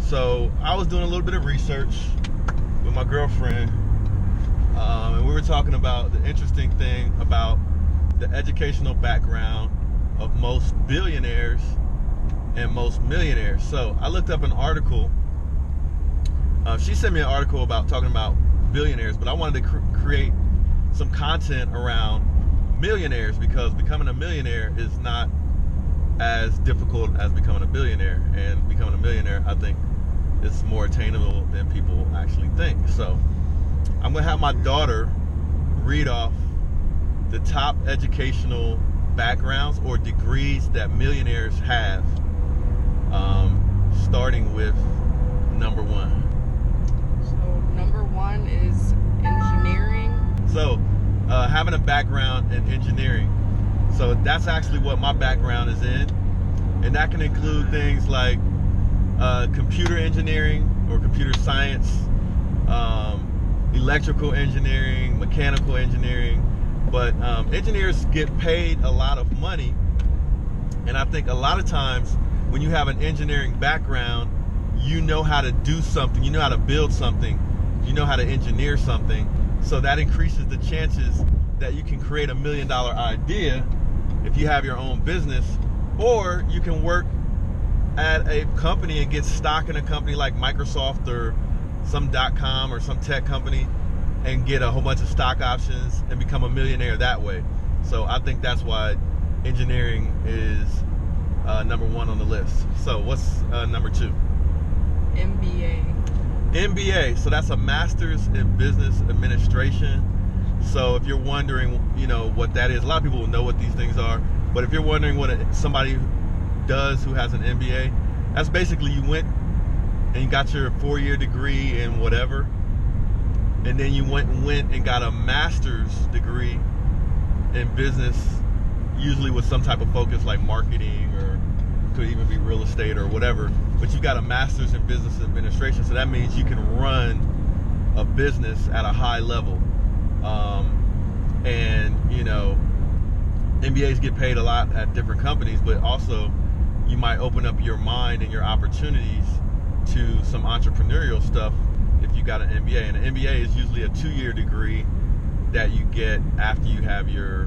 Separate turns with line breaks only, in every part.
So I was doing a little bit of research with my girlfriend, and we were talking about the interesting thing about the educational background of most billionaires and most millionaires. So I looked up an article. She sent me an article about talking about billionaires, but I wanted to create some content around millionaires because becoming a millionaire is not as difficult as becoming a billionaire, and becoming a millionaire, I think, is more attainable than people actually think. So I'm gonna have my daughter read off the top educational backgrounds or degrees that millionaires have, starting with number one.
So number one is engineering.
So having a background in engineering. So that's actually what my background is in. And that can include things like computer engineering or computer science, electrical engineering, mechanical engineering. But engineers get paid a lot of money. And I think a lot of times when you have an engineering background, you know how to do something, you know how to build something, you know how to engineer something. So that increases the chances that you can create $1 million idea if you have your own business, or you can work at a company and get stock in a company like Microsoft or some .com or some tech company and get a whole bunch of stock options and become a millionaire that way. So I think that's why engineering is number one on the list. So what's number two?
MBA.
MBA, so that's a master's in business administration. So if you're wondering, what that is, a lot of people will know what these things are, but if you're wondering what somebody does who has an MBA, that's basically you went and you got your 4-year degree in whatever, and then you went and got a master's degree in business, usually with some type of focus like marketing, or could even be real estate or whatever, but you got a master's in business administration, so that means you can run a business at a high level. MBAs get paid a lot at different companies, but also you might open up your mind and your opportunities to some entrepreneurial stuff if you got an MBA. And an MBA is usually a 2-year degree that you get after you have your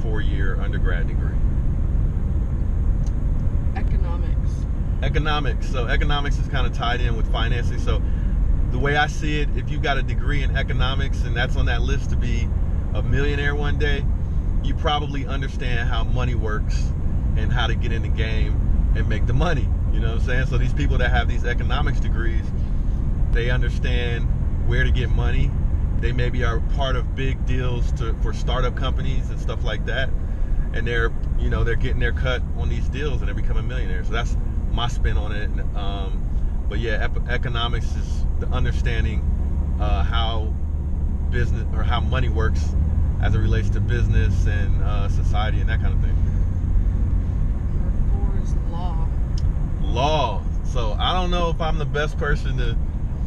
4-year undergrad degree. Economics. So economics is kind of tied in with financing. So the way I see it, if you got a degree in economics and that's on that list to be a millionaire one day, you probably understand how money works and how to get in the game and make the money. You know what I'm saying? So these people that have these economics degrees, they understand where to get money. They maybe are part of big deals for startup companies and stuff like that. And they're getting their cut on these deals and they're becoming millionaires. So that's my spin on it. But yeah, economics is the understanding how business or how money works as it relates to business and society and that kind of thing.
Number 4 is law.
Law. So I don't know if I'm the best person to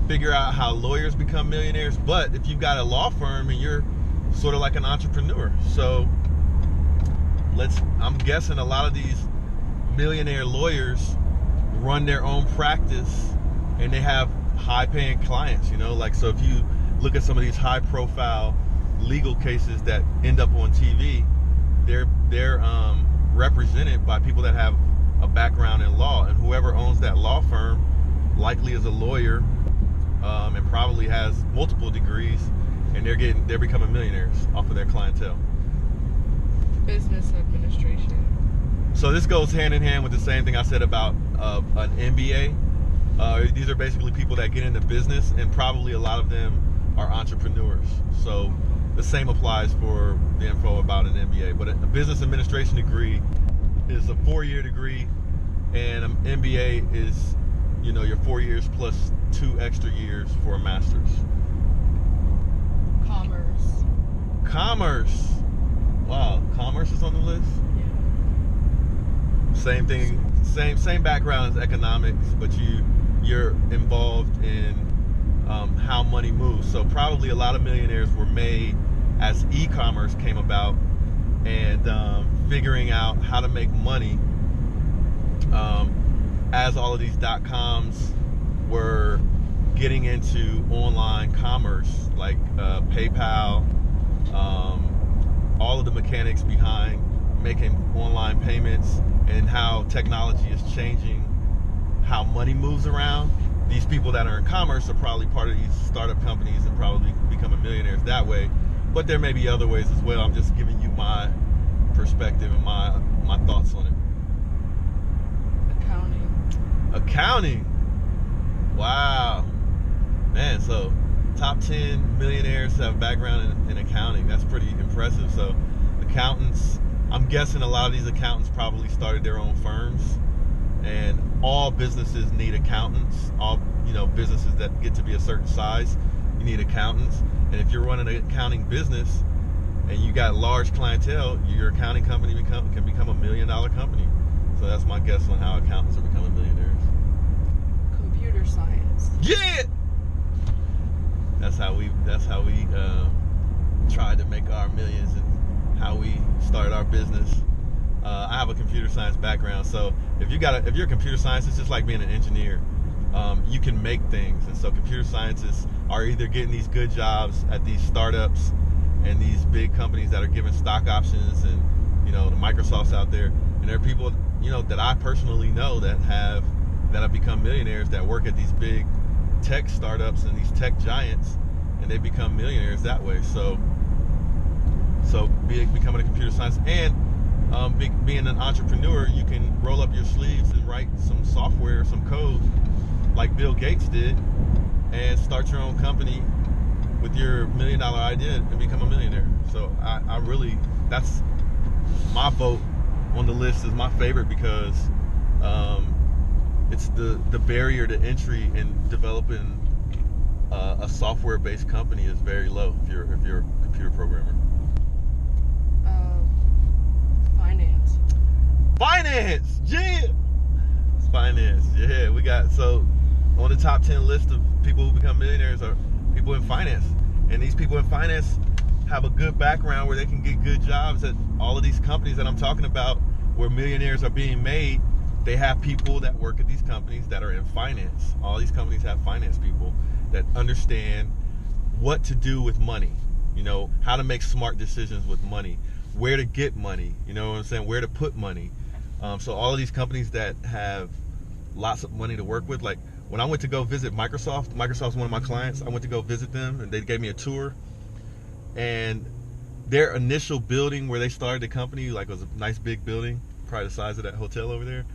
figure out how lawyers become millionaires, but if you've got a law firm and you're sort of like an entrepreneur, so I'm guessing a lot of these millionaire lawyers run their own practice and they have high paying clients, so if you look at some of these high profile legal cases that end up on TV, they're represented by people that have a background in law, and whoever owns that law firm likely is a lawyer, and probably has multiple degrees, and they're becoming millionaires off of their clientele.
Business administration.
So this goes hand in hand with the same thing I said about an MBA. These are basically people that get into business, and probably a lot of them are entrepreneurs. So the same applies for the info about an MBA. But a business administration degree is a 4-year degree, and an MBA is, your 4 years plus 2 extra years for a master's. Commerce. Wow, commerce is on the list?
Yeah.
Same thing, same background as economics, but you're involved in how money moves. So probably a lot of millionaires were made as e-commerce came about, and figuring out how to make money as all of these .coms were getting into online commerce, like PayPal, all of the mechanics behind making online payments, and how technology is changing how money moves around. These people that are in commerce are probably part of these startup companies and probably becoming millionaires that way. But there may be other ways as well. I'm just giving you my perspective and my thoughts on it. Accounting. Wow. Man, so top 10 millionaires have a background in accounting. That's pretty impressive. So accountants, I'm guessing a lot of these accountants probably started their own firms, and all businesses need accountants. All, businesses that get to be a certain size, you need accountants. And if you're running an accounting business and you got large clientele, your accounting company can become $1 million company. So that's my guess on how accountants are becoming millionaires.
Computer science.
Yeah. That's how we tried to make our millions, and how we started our business. I have a computer science background, so if you're a computer scientist, it's just like being an engineer. You can make things, and so computer scientists are either getting these good jobs at these startups and these big companies that are giving stock options, and the Microsofts out there. And there are people that I personally know that have become millionaires, that work at these big tech startups and these tech giants, and they become millionaires that way. So becoming a computer science and being an entrepreneur, you can roll up your sleeves and write some software or some code like Bill Gates did, and start your own company with your $1 million idea and become a millionaire. So I really, that's my vote on the list, is my favorite, because it's the barrier to entry in developing a software-based company is very low if you're a computer programmer. Finance, yeah. It's finance, yeah. We got, so on the top 10 list of people who become millionaires are people in finance, and these people in finance have a good background where they can get good jobs at all of these companies that I'm talking about, where millionaires are being made. They have people that work at these companies that are in finance. All these companies have finance people that understand what to do with money, how to make smart decisions with money, where to get money, where to put money. So all of these companies that have lots of money to work with, like when I went to go visit Microsoft's one of my clients, I went to go visit them, and they gave me a tour, and their initial building where they started the company, like, was a nice big building, probably the size of that hotel over there,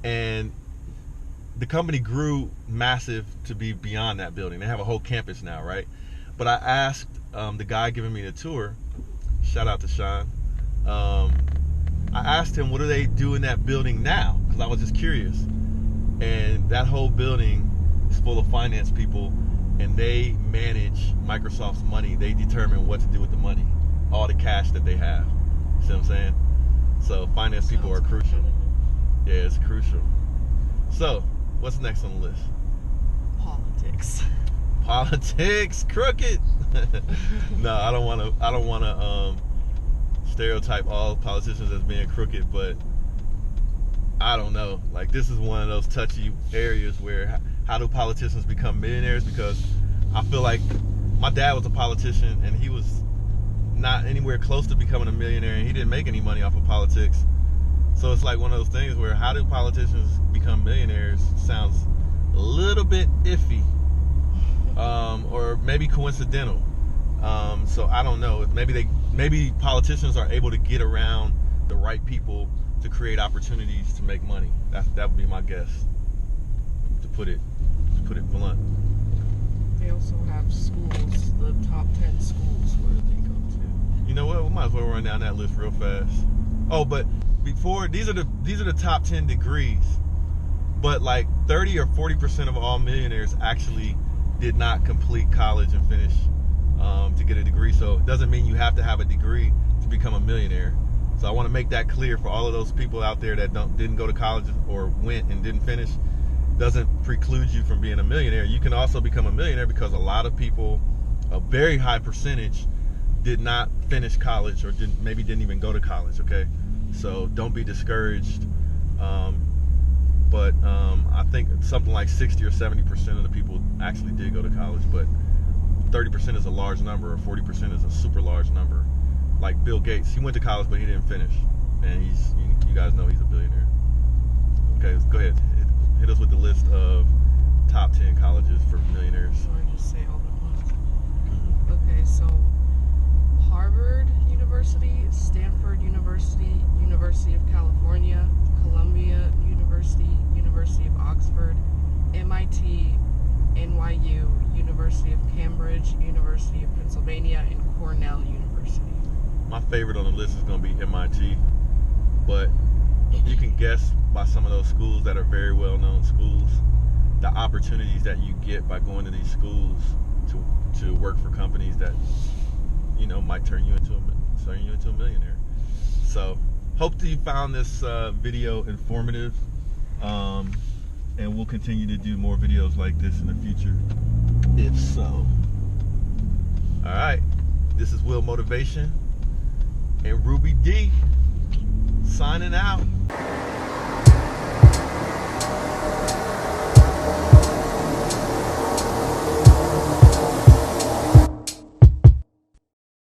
and the company grew massive to be beyond that building. They have a whole campus now, right? But I asked the guy giving me the tour, shout out to Sean, I asked him, what do they do in that building now? Because I was just curious. And that whole building is full of finance people, and they manage Microsoft's money. They determine what to do with the money, all the cash that they have. See what I'm saying? So finance people are crucial. Yeah, it's crucial. So what's next on the list? Politics, crooked. No, I don't want to stereotype all politicians as being crooked, but I don't know. Like, this is one of those touchy areas where how do politicians become millionaires? Because I feel like my dad was a politician, and he was not anywhere close to becoming a millionaire, and he didn't make any money off of politics. So it's like one of those things where how do politicians become millionaires sounds a little bit iffy, or maybe coincidental. So I don't know. Maybe politicians are able to get around the right people to create opportunities to make money. That would be my guess. To put it blunt.
They also have schools, the top 10 schools where they go to.
You know what? We might as well run down that list real fast. Oh, but before, these are the top 10 degrees. But like 30 or 40% of all millionaires actually did not complete college and finish to get a degree. So it doesn't mean you have to have a degree to become a millionaire. So I want to make that clear for all of those people out there that didn't go to college or went and didn't finish. Doesn't preclude you from being a millionaire. You can also become a millionaire because a lot of people, a very high percentage, did not finish college or didn't even go to college. Okay, so don't be discouraged but I think something like 60 or 70% of the people actually did go to college, but 30% is a large number, or 40% is a super large number. Like Bill Gates, he went to college, but he didn't finish, and you guys know he's a billionaire. Okay, go ahead, hit us with the list of top 10 colleges for millionaires.
So I just say all at once. Okay, so Harvard University, Stanford University, University of California, Columbia University, University of Oxford, MIT, NYU, University of Cambridge, University of Pennsylvania, and Cornell University.
My favorite on the list is going to be MIT, but you can guess by some of those schools that are very well-known schools, the opportunities that you get by going to these schools to work for companies that, you know, might turn you into a millionaire. So, hope that you found this video informative, and we'll continue to do more videos like this in the future, if so. All right, this is Will Motivation and Ruby D signing out.